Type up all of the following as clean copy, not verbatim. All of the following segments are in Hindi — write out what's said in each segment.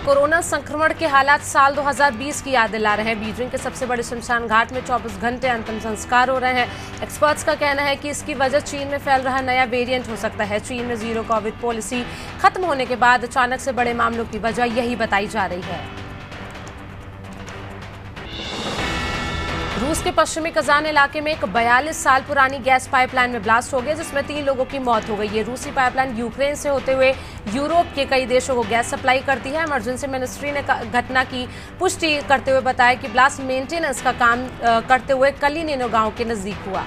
कोरोना संक्रमण के हालात साल 2020 की याद दिला रहे हैं। बीजिंग के सबसे बड़े शमशान घाट में 24 घंटे अंतिम संस्कार हो रहे हैं। एक्सपर्ट्स का कहना है कि इसकी वजह चीन में फैल रहा नया वेरिएंट हो सकता है। चीन में जीरो कोविड पॉलिसी खत्म होने के बाद अचानक से बड़े मामलों की वजह यही बताई जा रही है। रूस के पश्चिमी कजान इलाके में एक 42 साल पुरानी गैस पाइपलाइन में ब्लास्ट हो गया, जिसमें 3 लोगों की मौत हो गई। ये रूसी पाइपलाइन यूक्रेन से होते हुए यूरोप के कई देशों को गैस सप्लाई करती है। इमरजेंसी मिनिस्ट्री ने घटना की पुष्टि करते हुए बताया कि ब्लास्ट मेंटेनेंस का काम करते हुए कलिनिनो गांव के नजदीक हुआ।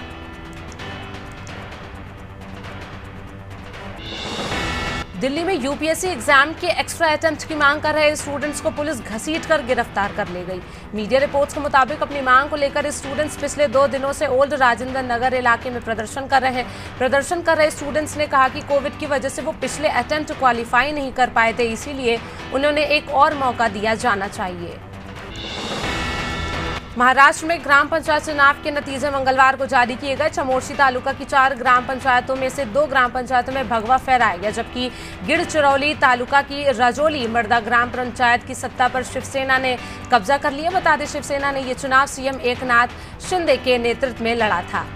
दिल्ली में यूपीएससी एग्जाम के एक्स्ट्रा अटेम्प्ट की मांग कर रहे स्टूडेंट्स को पुलिस घसीटकर गिरफ्तार कर ले गई। मीडिया रिपोर्ट्स के मुताबिक अपनी मांग को लेकर स्टूडेंट्स पिछले 2 दिनों से ओल्ड राजेंद्र नगर इलाके में प्रदर्शन कर रहे हैं। प्रदर्शन कर रहे स्टूडेंट्स ने कहा कि कोविड की वजह से वो पिछले अटेम्प्ट क्वालिफाई नहीं कर पाए थे, इसीलिए उन्होंने एक और मौका दिया जाना चाहिए। महाराष्ट्र में ग्राम पंचायत चुनाव के नतीजे मंगलवार को जारी किए गए। चमोर्शी तालुका की 4 ग्राम पंचायतों में से 2 ग्राम पंचायतों में भगवा फहराया गया, जबकि गिरचिरौली तालुका की रजोली मर्दा ग्राम पंचायत की सत्ता पर शिवसेना ने कब्जा कर लिया। बता दें, शिवसेना ने यह चुनाव सीएम एकनाथ शिंदे के नेतृत्व में लड़ा था।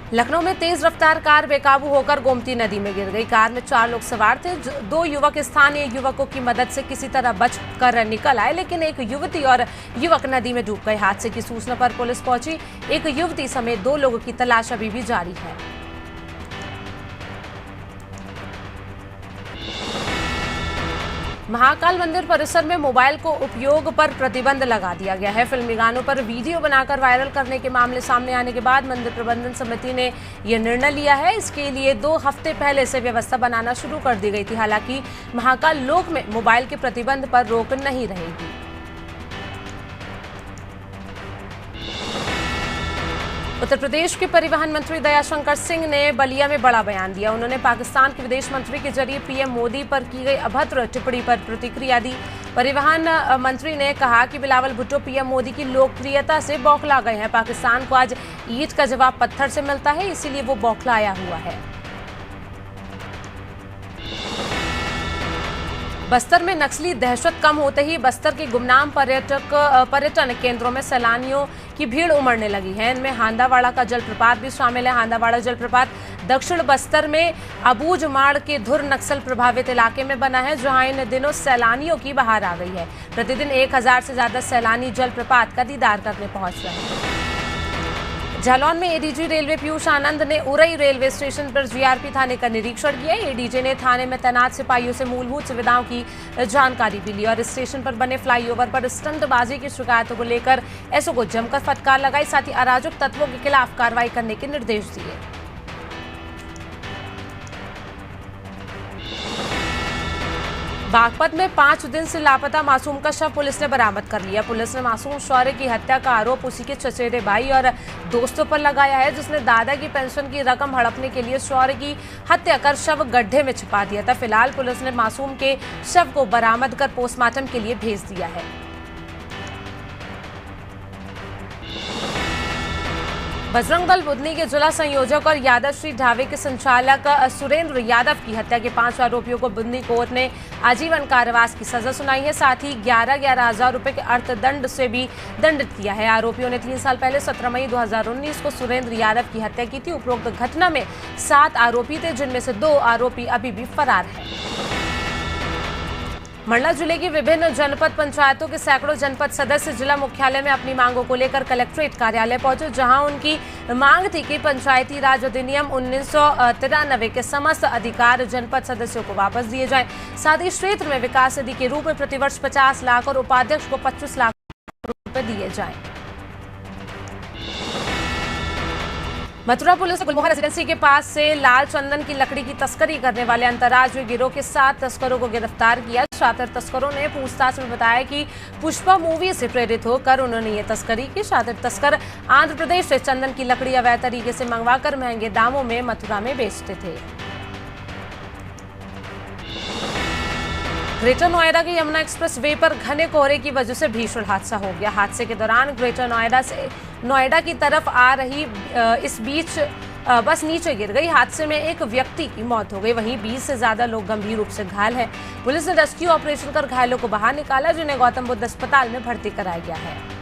लखनऊ में तेज रफ्तार कार बेकाबू होकर गोमती नदी में गिर गई। कार में 4 लोग सवार थे। 2 युवक स्थानीय युवकों की मदद से किसी तरह बचकर निकल आए, लेकिन एक युवती और युवक नदी में डूब गए। हादसे की सूचना पर पुलिस पहुंची। एक युवती समेत 2 लोगों की तलाश अभी भी जारी है। महाकाल मंदिर परिसर में मोबाइल को उपयोग पर प्रतिबंध लगा दिया गया है। फिल्मी गानों पर वीडियो बनाकर वायरल करने के मामले सामने आने के बाद मंदिर प्रबंधन समिति ने यह निर्णय लिया है। इसके लिए 2 हफ्ते पहले से व्यवस्था बनाना शुरू कर दी गई थी। हालांकि महाकाल लोक में मोबाइल के प्रतिबंध पर रोक नहीं रहेगी। उत्तर प्रदेश के परिवहन मंत्री दयाशंकर सिंह ने बलिया में बड़ा बयान दिया। उन्होंने पाकिस्तान के विदेश मंत्री के जरिए पीएम मोदी पर की गई अभद्र टिप्पणी पर प्रतिक्रिया दी। परिवहन मंत्री ने कहा कि बिलावल भुट्टो पीएम मोदी की लोकप्रियता से बौखला गए हैं। पाकिस्तान को आज ईंट का जवाब पत्थर से मिलता है, इसीलिए वो बौखलाया हुआ है। बस्तर में नक्सली दहशत कम होते ही बस्तर के गुमनाम पर्यटन केंद्रों में सैलानियों की भीड़ उमड़ने लगी है। इनमें हांदावाड़ा का जलप्रपात भी शामिल है। हांदावाड़ा जलप्रपात दक्षिण बस्तर में अबूझमाड़ के धुर नक्सल प्रभावित इलाके में बना है, जहां इन दिनों सैलानियों की बहार आ गई है। प्रतिदिन 1000 से ज्यादा सैलानी जलप्रपात का दीदार करने पहुंच रहे हैं। जालौन में एडीजी रेलवे पीयूष आनंद ने उरई रेलवे स्टेशन पर जीआरपी थाने का निरीक्षण किया। एडीजी ने थाने में तैनात सिपाहियों से मूलभूत सुविधाओं की जानकारी भी ली और स्टेशन पर बने फ्लाईओवर पर स्टंटबाजी की शिकायतों को लेकर एसओ को जमकर फटकार लगाई। साथ ही अराजक तत्वों के खिलाफ कार्रवाई करने के निर्देश दिए। बागपत में 5 दिन से लापता मासूम का शव पुलिस ने बरामद कर लिया। पुलिस ने मासूम शौर्य की हत्या का आरोप उसी के चचेरे भाई और दोस्तों पर लगाया है, जिसने दादा की पेंशन की रकम हड़पने के लिए शौर्य की हत्या कर शव गड्ढे में छिपा दिया था। फिलहाल पुलिस ने मासूम के शव को बरामद कर पोस्टमार्टम के लिए भेज दिया है। बजरंग दल बुधनी के जिला संयोजक और यादव श्री ढाबे के संचालक सुरेंद्र यादव की हत्या के 5 आरोपियों को बुधनी कोर्ट ने आजीवन कारावास की सजा सुनाई है। साथ ही 11,000 हजार रुपए के अर्थदंड से भी दंडित किया है। आरोपियों ने 3 साल पहले 17 मई 2019 को सुरेंद्र यादव की हत्या की थी। उपरोक्त घटना में 7 आरोपी थे, जिनमें से 2 आरोपी अभी भी फरार हैं। मंडला जिले की विभिन्न जनपद पंचायतों के सैकड़ों जनपद सदस्य जिला मुख्यालय में अपनी मांगों को लेकर कलेक्ट्रेट कार्यालय पहुंचे, जहां उनकी मांग थी कि पंचायती राज अधिनियम 1993 के समस्त अधिकार जनपद सदस्यों को वापस दिए जाएं। साथ ही क्षेत्र में विकास निधि के रूप में प्रतिवर्ष 50 लाख और उपाध्यक्ष को 25 लाख रुपए दिए जाएं। मथुरा पुलिस ने गुलमोहर रेजिडेंसी के पास से लाल चंदन की लकड़ी की तस्करी करने वाले अंतर्राज्यीय गिरोह के 7 तस्करों को गिरफ्तार किया। शातिर तस्करों ने पूछताछ में बताया कि पुष्पा मूवी से प्रेरित होकर उन्होंने ये तस्करी की। शातिर तस्कर आंध्र प्रदेश से चंदन की लकड़ी अवैध तरीके से मंगवाकर महंगे दामों में मथुरा में बेचते थे। ग्रेटर नोएडा के यमुना एक्सप्रेस वे पर घने कोहरे की वजह से भीषण हादसा हो गया। हादसे के दौरान ग्रेटर नोएडा से नोएडा की तरफ आ रही इस बीच बस नीचे गिर गई। हादसे में एक व्यक्ति की मौत हो गई, वहीं 20 से ज्यादा लोग गंभीर रूप से घायल हैं। पुलिस ने रेस्क्यू ऑपरेशन कर घायलों को बाहर निकाला, जिन्हें गौतम बुद्ध अस्पताल में भर्ती कराया गया है।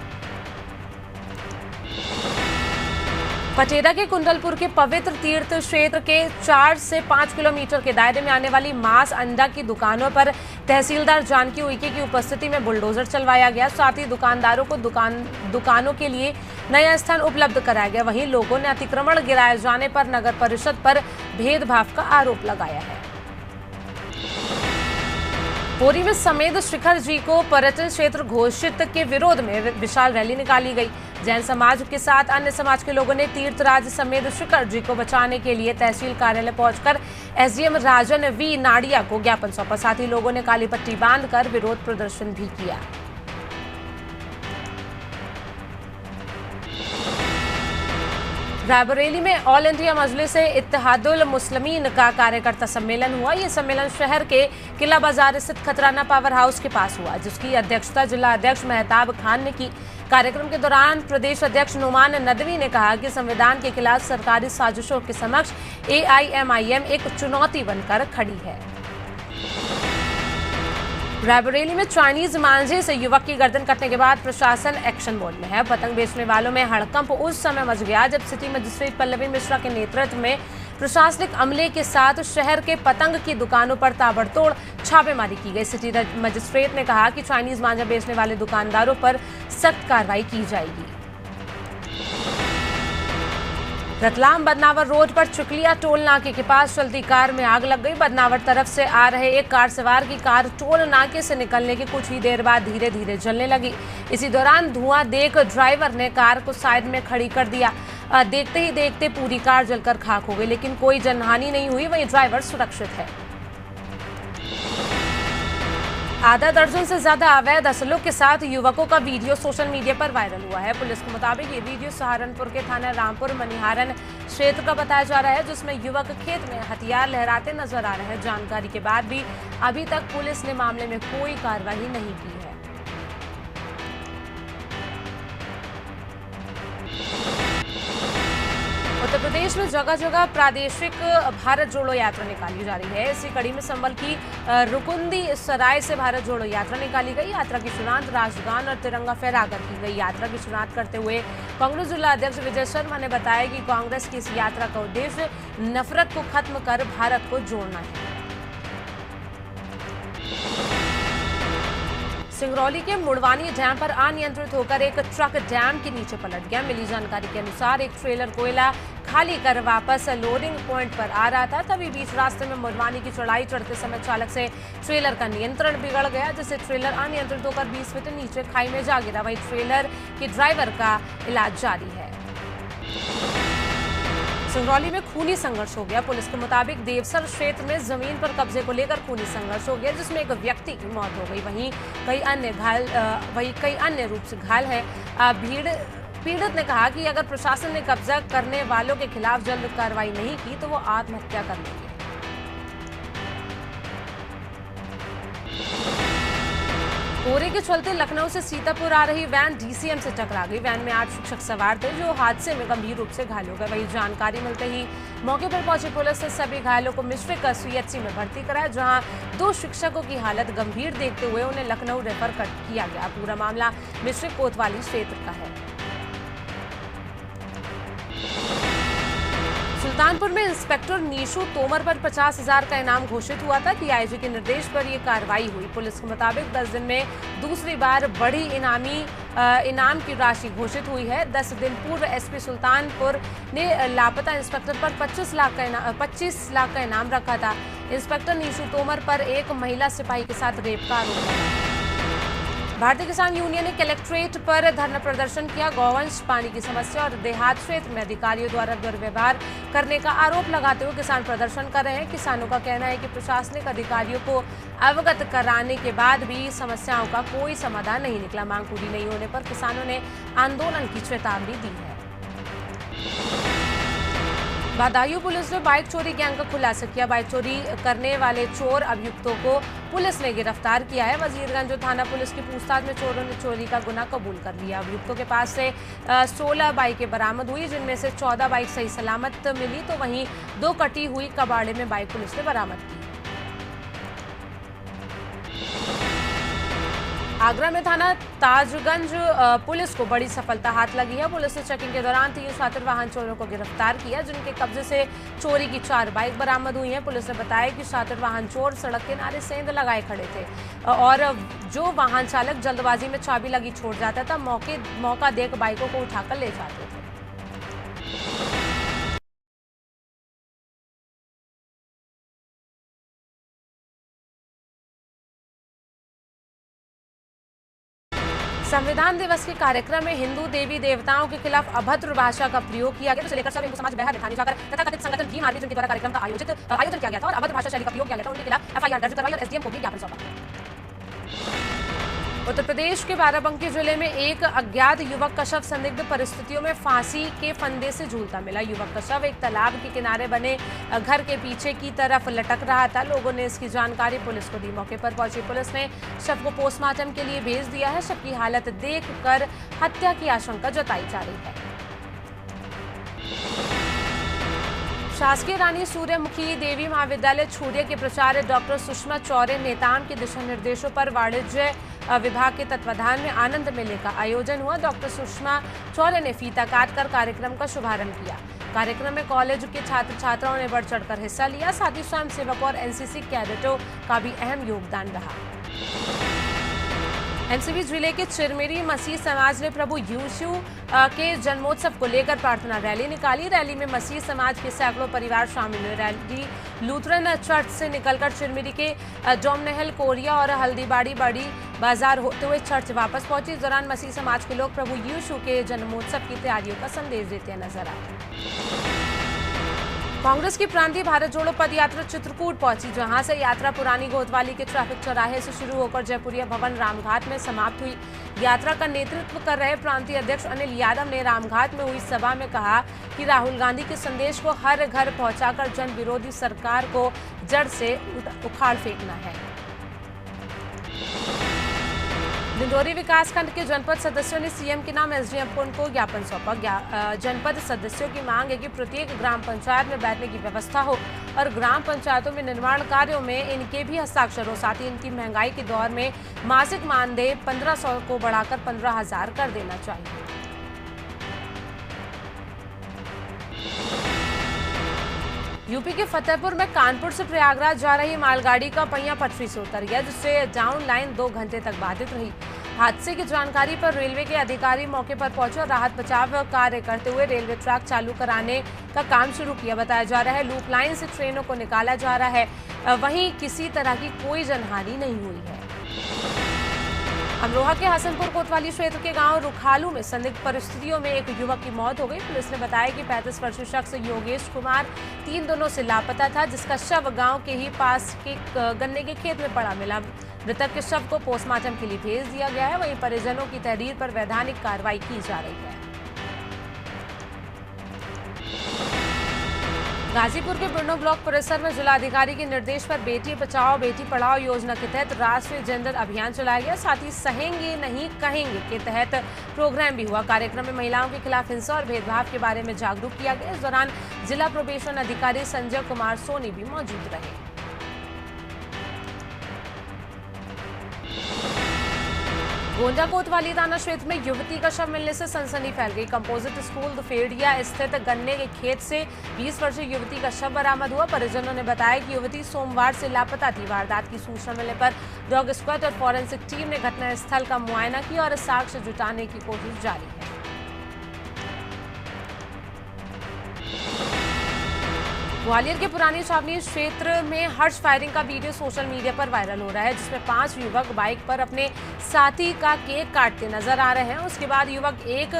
पटेरा के कुंडलपुर के पवित्र तीर्थ क्षेत्र के 4 से 5 किलोमीटर के दायरे में आने वाली मांस अंडा की दुकानों पर तहसीलदार जानकी उइके की उपस्थिति में बुलडोजर चलवाया गया। साथ ही दुकानदारों को दुकानों के लिए नया स्थान उपलब्ध कराया गया। वहीं लोगों ने अतिक्रमण गिराए जाने पर नगर परिषद पर भेदभाव का आरोप लगाया है। पौरी में समेत शिखर जी को पर्यटन क्षेत्र घोषित के विरोध में विशाल रैली निकाली गई। जैन समाज के साथ अन्य समाज के लोगों ने तीर्थराज समेत शिखर जी को बचाने के लिए तहसील कार्यालय पहुंचकर एसडीएम राजन वी नाडिया को ज्ञापन सौंपा। साथ ही लोगों ने काली पट्टी बांधकर विरोध प्रदर्शन भी किया। रायबरेली में ऑल इंडिया मजलिस इत्तेहादुल मुस्लिमीन का कार्यकर्ता सम्मेलन हुआ। ये सम्मेलन शहर के किला बाजार स्थित खतराना पावर हाउस के पास हुआ, जिसकी अध्यक्षता जिला अध्यक्ष मेहताब खान ने की। कार्यक्रम के दौरान प्रदेश अध्यक्ष नुमान नदवी ने कहा कि संविधान के खिलाफ सरकारी साजिशों के समक्ष AIMIM एक चुनौती बनकर खड़ी है। रायबरेली में चाइनीज मांझे से युवक की गर्दन कटने के बाद प्रशासन एक्शन मोड में है। पतंग बेचने वालों में हड़कंप उस समय मच गया जब सिटी मजिस्ट्रेट पल्लवी मिश्रा के नेतृत्व में प्रशासनिक अमले के साथ शहर के पतंग की दुकानों पर ताबड़तोड़ छापेमारी की गई। सिटी मजिस्ट्रेट ने कहा कि चाइनीज मांझा बेचने वाले दुकानदारों पर सख्त कार्रवाई की जाएगी। रतलाम बदनावर रोड पर चुकलिया टोल नाके के पास चलती कार में आग लग गई। बदनावर तरफ से आ रहे एक कार सवार की कार टोल नाके से निकलने के कुछ ही देर बाद धीरे धीरे जलने लगी। इसी दौरान धुआं देख ड्राइवर ने कार को साइड में खड़ी कर दिया। देखते ही देखते पूरी कार जलकर खाक हो गई, लेकिन कोई जनहानि नहीं हुई। वहीं ड्राइवर सुरक्षित है। आधा दर्जन से ज्यादा अवैध असलों के साथ युवकों का वीडियो सोशल मीडिया पर वायरल हुआ है। पुलिस के मुताबिक ये वीडियो सहारनपुर के थाना रामपुर मनिहारन क्षेत्र का बताया जा रहा है, जिसमें युवक खेत में हथियार लहराते नजर आ रहे हैं। जानकारी के बाद भी अभी तक पुलिस ने मामले में कोई कार्रवाई नहीं की है। उत्तर प्रदेश में जगह जगह प्रादेशिक भारत जोड़ो यात्रा निकाली जा रही है। इसी कड़ी में संबल की रुकुंदी सराय से भारत जोड़ो यात्रा निकाली गई। यात्रा की शुरुआत राष्ट्रगान और तिरंगा फहराकर की गई। यात्रा की शुरुआत करते हुए कांग्रेस जिला अध्यक्ष विजय शर्मा ने बताया कि कांग्रेस की इस यात्रा का उद्देश्य नफरत को खत्म कर भारत को जोड़ना है। सिंगरौली के मुड़वानी डैम पर अनियंत्रित होकर एक ट्रक डैम के नीचे पलट गया। मिली जानकारी के अनुसार एक ट्रेलर कोयला खाली कर वापस लोडिंग पॉइंट पर आ रहा था, तभी बीच रास्ते में मुड़वानी की चढ़ाई चढ़ते समय चालक से ट्रेलर का नियंत्रण बिगड़ गया, जिससे ट्रेलर अनियंत्रित होकर 20 फीट नीचे खाई में जा गिरा। वहीं ट्रेलर के ड्राइवर का इलाज जारी है। सिंगरौली में खूनी संघर्ष हो गया। पुलिस के मुताबिक देवसर क्षेत्र में जमीन पर कब्जे को लेकर खूनी संघर्ष हो गया, जिसमें एक व्यक्ति की मौत हो गई। वहीं कई अन्य रूप से घायल हैं। पीड़ित ने कहा कि अगर प्रशासन ने कब्जा करने वालों के खिलाफ जल्द कार्रवाई नहीं की तो वो आत्महत्या कर लेंगे। कोहरे के चलते लखनऊ से सीतापुर आ रही वैन डीसीएम से टकरा गई। वैन में 8 शिक्षक सवार थे, जो हादसे में गंभीर रूप से घायल हो गए। वहीं जानकारी मिलते ही मौके पर पहुंची पुलिस ने सभी घायलों को मिश्रिक CHC में भर्ती कराया, जहां 2 शिक्षकों की हालत गंभीर देखते हुए उन्हें लखनऊ रेफर किया गया। पूरा मामला मिश्रिक कोतवाली क्षेत्र का है। सुल्तानपुर में इंस्पेक्टर नीशू तोमर पर 50,000 का इनाम घोषित हुआ था। DIG के निर्देश पर यह कार्रवाई हुई। पुलिस के मुताबिक 10 दिन में दूसरी बार बड़ी इनाम की राशि घोषित हुई है। 10 दिन पूर्व SP सुल्तानपुर ने लापता इंस्पेक्टर पर 25 लाख का इनाम रखा था। इंस्पेक्टर नीशू तोमर पर एक महिला सिपाही के साथ रेप का आरोप लगा। भारतीय किसान यूनियन ने कलेक्ट्रेट पर धरना प्रदर्शन किया। गौवंश, पानी की समस्या और देहात क्षेत्र में अधिकारियों द्वारा दुर्व्यवहार करने का आरोप लगाते हुए किसान प्रदर्शन कर रहे हैं। किसानों का कहना है कि प्रशासनिक अधिकारियों को अवगत कराने के बाद भी समस्याओं का कोई समाधान नहीं निकला। मांग पूरी नहीं होने पर किसानों ने आंदोलन की चेतावनी दी है। बदायूं पुलिस ने बाइक चोरी गैंग का खुलासा किया। बाइक चोरी करने वाले चोर अभियुक्तों को पुलिस ने गिरफ्तार किया है। वजीरगंज थाना पुलिस की पूछताछ में चोरों ने चोरी का गुनाह कबूल कर लिया। अभियुक्तों के पास से 16 बाइकें बरामद हुई, जिनमें से 14 बाइक सही सलामत मिली, तो वहीं 2 कटी हुई कबाड़े में बाइक पुलिस ने बरामद की। आगरा में थाना ताजगंज पुलिस को बड़ी सफलता हाथ लगी है। पुलिस ने चेकिंग के दौरान 3 शातिर वाहन चोरों को गिरफ्तार किया, जिनके कब्जे से चोरी की 4 बाइक बरामद हुई हैं। पुलिस ने बताया कि शातिर वाहन चोर सड़क किनारे सेंध लगाए खड़े थे और जो वाहन चालक जल्दबाजी में चाबी लगी छोड़ जाता था, मौका देख बाइकों को उठाकर ले जाते थे। संविधान दिवस के कार्यक्रम में हिंदू देवी देवताओं के खिलाफ अभद्र भाषा का प्रयोग किया गया, जिसे लेकर सब हिंदू समाज बेहद थाने जाकर तथाकथित संगठन भीम आर्मी जिनके द्वारा कार्यक्रम का आयोजन किया गया था और अभद्र भाषा शैली का प्रयोग किया गया था, उनके खिलाफ एफआईआर दर्ज करवाई और एसडीएम को भी ज्ञापन सौंपा। उत्तर प्रदेश के बाराबंकी जिले में एक अज्ञात युवक का शव संदिग्ध परिस्थितियों में फांसी के फंदे से झूलता मिला। युवक का शव एक तालाब के किनारे बने घर के पीछे की तरफ लटक रहा था। लोगों ने इसकी जानकारी पुलिस को दी। मौके पर पहुंची पुलिस ने शव को पोस्टमार्टम के लिए भेज दिया है। शव की हालत देखकर हत्या की आशंका जताई जा रही है। शासकीय रानी सूर्यमुखी देवी महाविद्यालय छूरिया के प्राचार्य डॉक्टर सुषमा चौरे नेताम के दिशा निर्देशों पर वाणिज्य विभाग के तत्वाधान में आनंद मेले का आयोजन हुआ। डॉक्टर सुषमा चौरे ने फीता काटकर कार्यक्रम का शुभारंभ किया। कार्यक्रम में कॉलेज के छात्र छात्राओं ने बढ़ चढ़कर हिस्सा लिया। साथ ही स्वयं सेवक और एनसीसी कैडेटों का भी अहम योगदान रहा। एमसीबी जिले के चिरमिरी मसीह समाज ने प्रभु यीशु के जन्मोत्सव को लेकर प्रार्थना रैली निकाली। रैली में मसीह समाज के सैकड़ों परिवार शामिल हुए। रैली लूथरन चर्च से निकलकर चिरमिरी के डोमनहल, कोरिया और हल्दीबाड़ी बड़ी बाजार होते हुए चर्च वापस पहुंची। इस दौरान मसीह समाज के लोग प्रभु यीशु के जन्मोत्सव की तैयारियों का संदेश देते नजर आए। कांग्रेस की प्रांतीय भारत जोड़ो पद यात्रा चित्रकूट पहुंची, जहां से यात्रा पुरानी गोतवाली के ट्रैफिक चौराहे से शुरू होकर जयपुरिया भवन रामघाट में समाप्त हुई। यात्रा का नेतृत्व कर रहे प्रांतीय अध्यक्ष अनिल यादव ने रामघाट में हुई सभा में कहा कि राहुल गांधी के संदेश को हर घर पहुंचाकर जन विरोधी सरकार को जड़ से उखाड़ फेंकना है। डिंडोरी विकासखंड के जनपद सदस्यों ने सीएम के नाम एसडीएम को ज्ञापन सौंपा। जनपद सदस्यों की मांग है कि प्रत्येक ग्राम पंचायत में बैठने की व्यवस्था हो और ग्राम पंचायतों में निर्माण कार्यों में इनके भी हस्ताक्षर हो। साथ ही इनकी महंगाई के दौर में मासिक मानदेय 1500 को बढ़ाकर 15,000 कर देना चाहिए। यूपी के फतेहपुर में कानपुर से प्रयागराज जा रही मालगाड़ी का पहिया पटरी से उतर गया, जिससे डाउन लाइन 2 घंटे तक बाधित रही। हादसे की जानकारी पर रेलवे के अधिकारी मौके पर पहुंचे और राहत बचाव कार्य करते हुए रेलवे ट्रैक चालू कराने का काम शुरू किया। बताया जा रहा है लूप लाइन से ट्रेनों को निकाला जा रहा है। वहीं किसी तरह की कोई जनहानि नहीं हुई है। अमरोहा के हसनपुर कोतवाली क्षेत्र के गांव रुखालू में संदिग्ध परिस्थितियों में एक युवक की मौत हो गई। पुलिस ने बताया कि 35 वर्षीय शख्स योगेश कुमार 3 दिनों से लापता था, जिसका शव गांव के ही पास के गन्ने के खेत में पड़ा मिला। मृतक के शव को पोस्टमार्टम के लिए भेज दिया गया है। वहीं परिजनों की तहरीर पर वैधानिक कार्रवाई की जा रही है। गाजीपुर के बिरनो ब्लॉक परिसर में जिलाधिकारी के निर्देश पर बेटी बचाओ बेटी पढ़ाओ योजना के तहत राष्ट्रीय जेंडर अभियान चलाया गया। साथ ही सहेंगे नहीं कहेंगे के तहत प्रोग्राम भी हुआ। कार्यक्रम में महिलाओं के खिलाफ हिंसा और भेदभाव के बारे में जागरूक किया गया। इस दौरान जिला प्रोबेशन अधिकारी संजय कुमार सोनी भी मौजूद रहे। गोंडा कोतवाली थाना क्षेत्र में युवती का शव मिलने से सनसनी फैल गई। कंपोजिट स्कूल दुफेड़िया स्थित गन्ने के खेत से 20 वर्षीय युवती का शव बरामद हुआ। परिजनों ने बताया कि युवती सोमवार से लापता थी। वारदात की सूचना मिलने पर डॉग स्क्वाड और फॉरेंसिक टीम ने घटनास्थल का मुआयना किया और साक्ष्य जुटाने की कोशिश जारी है। ग्वालियर के पुरानी छावनी क्षेत्र में हर्ष फायरिंग का वीडियो सोशल मीडिया पर वायरल हो रहा है, जिसमें 5 युवक बाइक पर अपने साथी का केक काटते नजर आ रहे हैं। उसके बाद युवक एक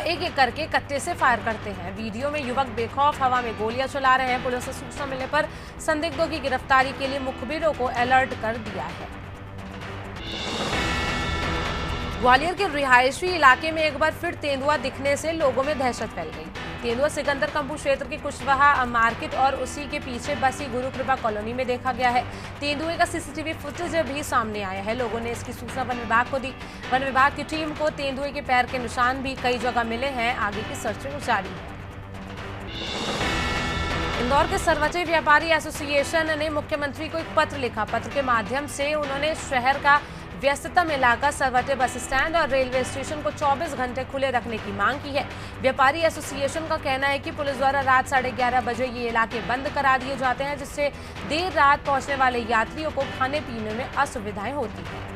एक करके कट्टे से फायर करते हैं। वीडियो में युवक बेखौफ हवा में गोलियां चला रहे हैं। पुलिस से सूचना मिलने पर संदिग्धों की गिरफ्तारी के लिए मुखबिरों को अलर्ट कर दिया है। ग्वालियर के रिहायशी इलाके में एक बार फिर तेंदुआ दिखने से लोगों में दहशत फैल गई। तेंदुआ सिकंदर कंपू क्षेत्र के कुशवाहा मार्केट और उसी के पीछे बसी गुरु कृपा कॉलोनी में देखा गया है। तेंदुए का सीसीटीवी फुटेज भी सामने आया है। लोगों ने इसकी सूचना वन विभाग को दी। वन विभाग की टीम को तेंदुए के पैर के निशान भी कई जगह मिले हैं। आगे की सर्चिंग जारी है। इंदौर के सर्वोच्च व्यापारी एसोसिएशन ने मुख्यमंत्री को एक पत्र लिखा। पत्र के माध्यम से उन्होंने शहर का व्यस्ततम इलाका सरवटे बस स्टैंड और रेलवे स्टेशन को 24 घंटे खुले रखने की मांग की है। व्यापारी एसोसिएशन का कहना है कि पुलिस द्वारा रात 11:30 बजे ये इलाके बंद करा दिए जाते हैं, जिससे देर रात पहुंचने वाले यात्रियों को खाने पीने में असुविधाएं होती हैं।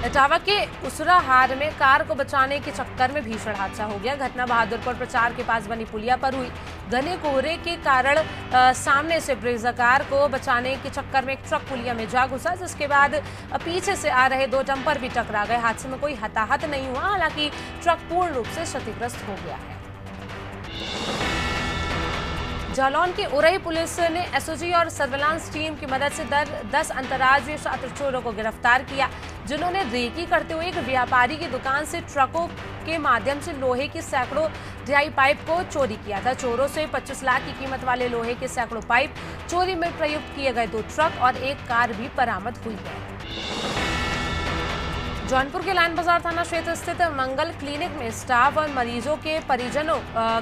इटावा के उसराहार में कार को बचाने के चक्कर में भीषण हादसा हो गया। घटना बहादुरपुर प्रचार के पास बनी पुलिया पर हुई। घने कोहरे के कारण सामने से ब्रेजा कार को बचाने के चक्कर में एक ट्रक पुलिया में जा घुसा, जिसके बाद पीछे से आ रहे 2 डंपर भी टकरा गए। हादसे में कोई हताहत नहीं हुआ, हालांकि ट्रक पूर्ण रूप से क्षतिग्रस्त हो गया है। जालौन की उरई पुलिस ने एसओजी और सर्विलांस टीम की मदद से 10 अंतर्राज्यीय छात्र चोरों को गिरफ्तार किया, जिन्होंने रेकी करते हुए एक व्यापारी की दुकान से ट्रकों के माध्यम से लोहे की सैकड़ों ड्राई पाइप को चोरी किया था। चोरों से 25 लाख की कीमत वाले लोहे के सैकड़ों पाइप, चोरी में प्रयुक्त किए गए 2 ट्रक और एक कार भी बरामद हुई है। जौनपुर के लाइन बाजार थाना क्षेत्र स्थित मंगल क्लिनिक में स्टाफ और मरीजों के परिजनों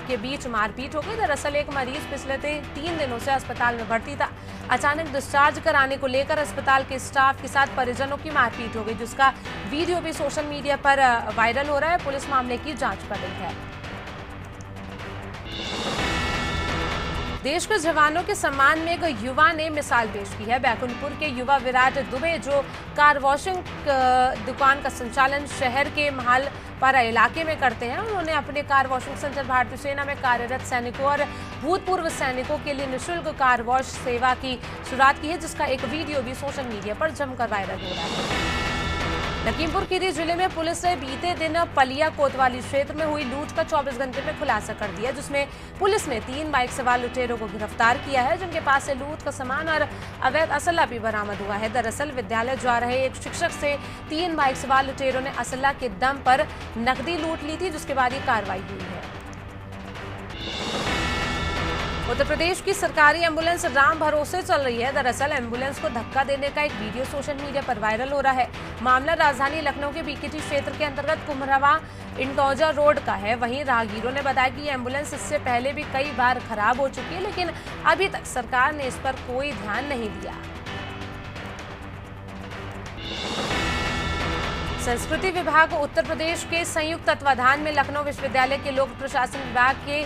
के बीच मारपीट हो गई। दरअसल एक मरीज पिछले 3 दिनों से अस्पताल में भर्ती था। अचानक डिस्चार्ज कराने को लेकर अस्पताल के स्टाफ के साथ परिजनों की मारपीट हो गई, जिसका वीडियो भी सोशल मीडिया पर वायरल हो रहा है। पुलिस मामले की जांच कर रही है। देश के जवानों के सम्मान में एक युवा ने मिसाल पेश की है। बैकुंठपुर के युवा विराट दुबे, जो कार वॉशिंग दुकान का संचालन शहर के महालपारा इलाके में करते हैं, उन्होंने अपने कार वॉशिंग सेंटर भारतीय सेना में कार्यरत सैनिकों और भूतपूर्व सैनिकों के लिए निःशुल्क कार वॉश सेवा की शुरुआत की है, जिसका एक वीडियो भी सोशल मीडिया पर जमकर वायरल हो रहा है। लखीमपुर खीरी जिले में पुलिस ने बीते दिन पलिया कोतवाली क्षेत्र में हुई लूट का 24 घंटे में खुलासा कर दिया, जिसमें पुलिस ने 3 बाइक सवार लुटेरों को गिरफ्तार किया है, जिनके पास से लूट का सामान और अवैध असला भी बरामद हुआ है। दरअसल विद्यालय जा रहे एक शिक्षक से 3 बाइक सवार लुटेरों ने असला के दम पर नकदी लूट ली थी, जिसके बाद ये कार्रवाई हुई है। उत्तर प्रदेश की सरकारी एम्बुलेंस राम भरोसे चल रही है। दरअसल एम्बुलेंस को धक्का देने का एक वीडियो सोशल मीडिया पर वायरल हो रहा है। मामला राजधानी लखनऊ के बीकेटी क्षेत्र के अंतर्गत कुम्हरवा इंटौजा रोड का है। वहीं राहगीरों ने बताया कि एम्बुलेंस इससे पहले भी कई बार खराब हो चुकी है, लेकिन अभी तक सरकार ने इस पर कोई ध्यान नहीं दिया। संस्कृति विभाग उत्तर प्रदेश के संयुक्त तत्वाधान में लखनऊ विश्वविद्यालय के लोक प्रशासन विभाग के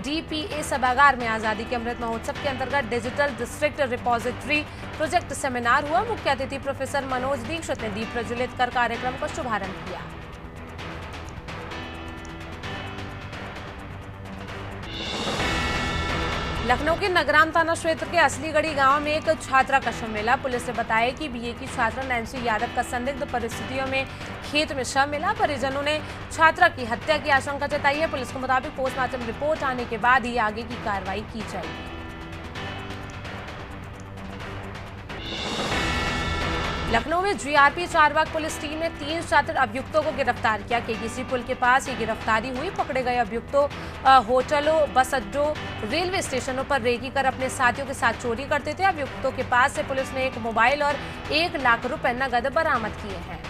डीपीए सभागार में आजादी के अमृत महोत्सव के अंतर्गत digital district repository project seminar हुआ। मुख्य अतिथि प्रोफेसर मनोज दीक्षित ने दीप प्रज्वलित कर कार्यक्रम का शुभारंभ किया। लखनऊ के नगराम थाना क्षेत्र के असलीगढ़ी गांव में एक छात्रा का शव मिला। पुलिस ने बताया कि बीए की छात्रा नैन्सी यादव का संदिग्ध परिस्थितियों में खेत में शव मिला। परिजनों ने छात्रा की हत्या की आशंका जताई है। पुलिस के मुताबिक पोस्टमार्टम रिपोर्ट आने के बाद ही आगे की कार्रवाई की जाएगी। लखनऊ में जीआरपी चारबाग पुलिस टीम ने 3 छात्र अभियुक्तों को गिरफ्तार किया। केकेसी पुल के पास ये गिरफ्तारी हुई। पकड़े गए अभियुक्तों होटलों, बस अड्डों, रेलवे स्टेशनों पर रेकी कर अपने साथियों के साथ चोरी करते थे। अभियुक्तों के पास से पुलिस ने एक मोबाइल और 1 लाख रुपए नगद बरामद किए हैं।